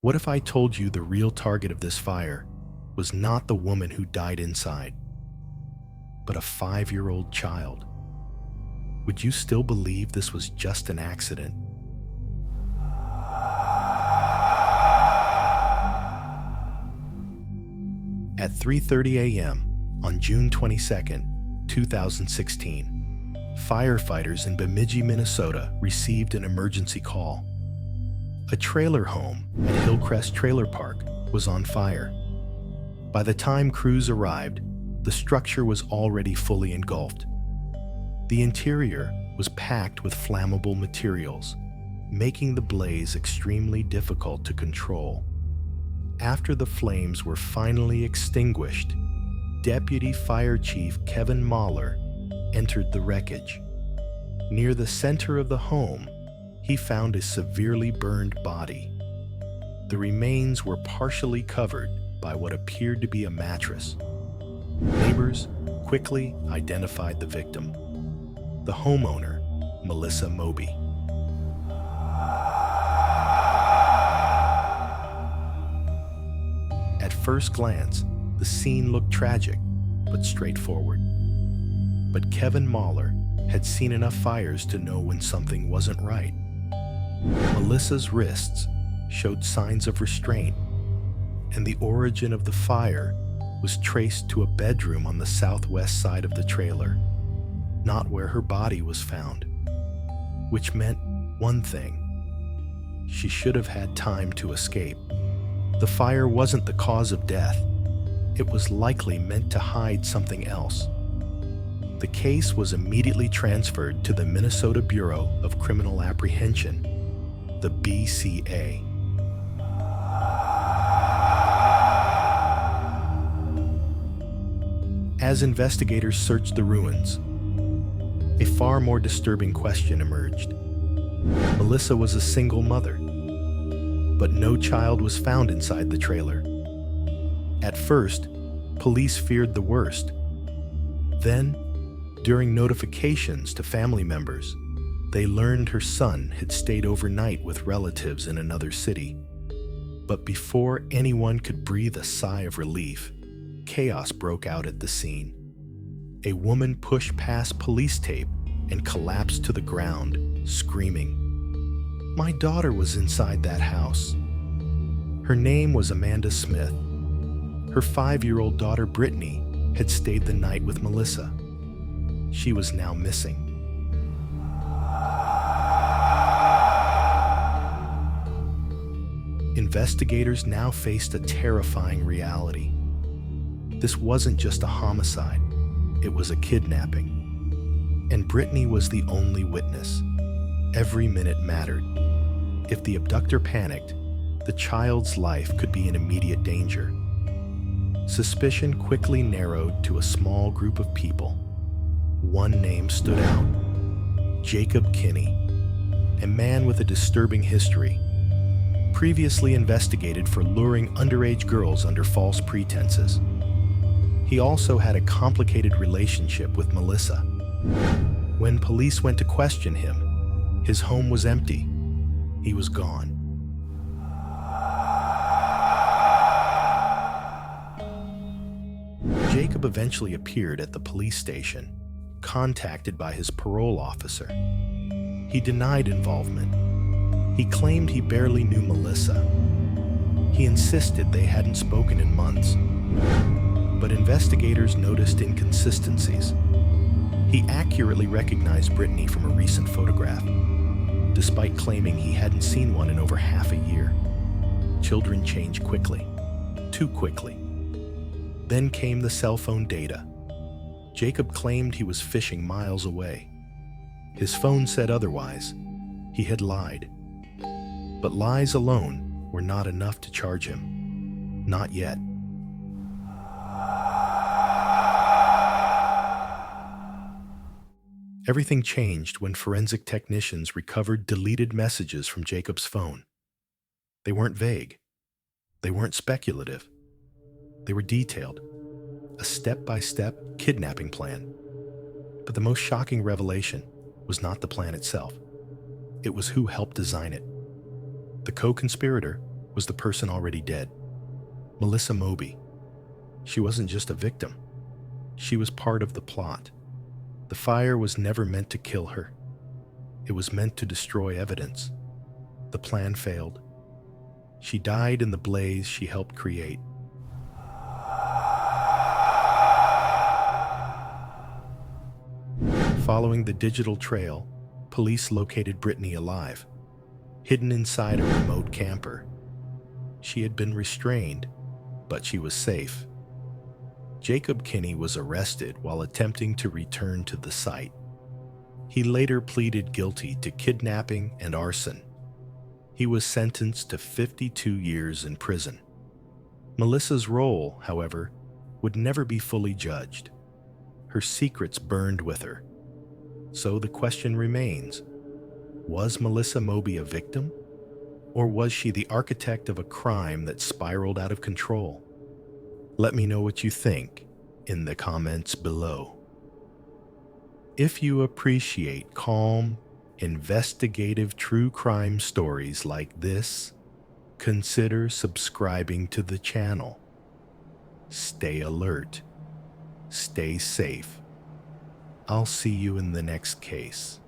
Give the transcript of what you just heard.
What if I told you the real target of this fire was not the woman who died inside, but a 5-year-old child? Would you still believe this was just an accident? At 3:30 a.m. on June 22, 2016, firefighters in Bemidji, Minnesota received an emergency call. A trailer home at Hillcrest Trailer Park was on fire. By the time crews arrived, the structure was already fully engulfed. The interior was packed with flammable materials, making the blaze extremely difficult to control. After the flames were finally extinguished, Deputy Fire Chief Kevin Mahler entered the wreckage. Near the center of the home, he found a severely burned body. The remains were partially covered by what appeared to be a mattress. Neighbors quickly identified the victim, the homeowner, Melissa Moby. At first glance, the scene looked tragic, but straightforward. But Kevin Mahler had seen enough fires to know when something wasn't right. Melissa's wrists showed signs of restraint, and the origin of the fire was traced to a bedroom on the southwest side of the trailer, not where her body was found, which meant one thing: she should have had time to escape. The fire wasn't the cause of death. It was likely meant to hide something else. The case was immediately transferred to the Minnesota Bureau of Criminal Apprehension, the BCA. As investigators searched the ruins, a far more disturbing question emerged. Melissa was a single mother, but no child was found inside the trailer. At first, police feared the worst. Then, during notifications to family members, they learned her son had stayed overnight with relatives in another city. But before anyone could breathe a sigh of relief, chaos broke out at the scene. A woman pushed past police tape and collapsed to the ground, screaming, "My daughter was inside that house." Her name was Amanda Smith. Her 5-year-old daughter Brittany had stayed the night with Melissa. She was now missing. Investigators now faced a terrifying reality. This wasn't just a homicide, it was a kidnapping. And Brittany was the only witness. Every minute mattered. If the abductor panicked, the child's life could be in immediate danger. Suspicion quickly narrowed to a small group of people. One name stood out: Jacob Kinney, a man with a disturbing history. Previously investigated for luring underage girls under false pretenses. He also had a complicated relationship with Melissa. When police went to question him, his home was empty. He was gone. Jacob eventually appeared at the police station, contacted by his parole officer. He denied involvement. He claimed he barely knew Melissa. He insisted they hadn't spoken in months. But investigators noticed inconsistencies. He accurately recognized Brittany from a recent photograph, despite claiming he hadn't seen one in over half a year. Children change quickly, too quickly. Then came the cell phone data. Jacob claimed he was fishing miles away. His phone said otherwise. He had lied. But lies alone were not enough to charge him. Not yet. Everything changed when forensic technicians recovered deleted messages from Jacob's phone. They weren't vague. They weren't speculative. They were detailed. A step-by-step kidnapping plan. But the most shocking revelation was not the plan itself. It was who helped design it. The co-conspirator was the person already dead. Melissa Moby. She wasn't just a victim. She was part of the plot. The fire was never meant to kill her. It was meant to destroy evidence. The plan failed. She died in the blaze she helped create. Following the digital trail, police located Brittany alive, hidden inside a remote camper. She had been restrained, but she was safe. Jacob Kinney was arrested while attempting to return to the site. He later pleaded guilty to kidnapping and arson. He was sentenced to 52 years in prison. Melissa's role, however, would never be fully judged. Her secrets burned with her. So the question remains, was Melissa Moby a victim? Or was she the architect of a crime that spiraled out of control? Let me know what you think in the comments below. If you appreciate calm, investigative true crime stories like this, consider subscribing to the channel. Stay alert. Stay safe. I'll see you in the next case.